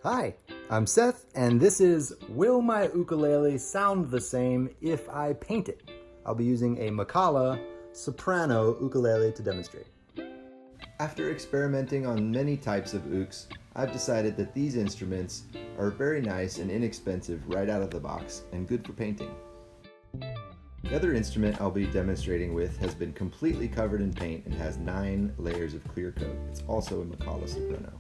Hi, I'm Seth, and this is Will My Ukulele Sound the Same If I Paint It? I'll be using a Makala Soprano ukulele to demonstrate. After experimenting on many types of ukes, I've decided that these instruments are very nice and inexpensive right out of the box and good for painting. The other instrument I'll be demonstrating with has been completely covered in paint and has 9 layers of clear coat. It's also a Makala Soprano.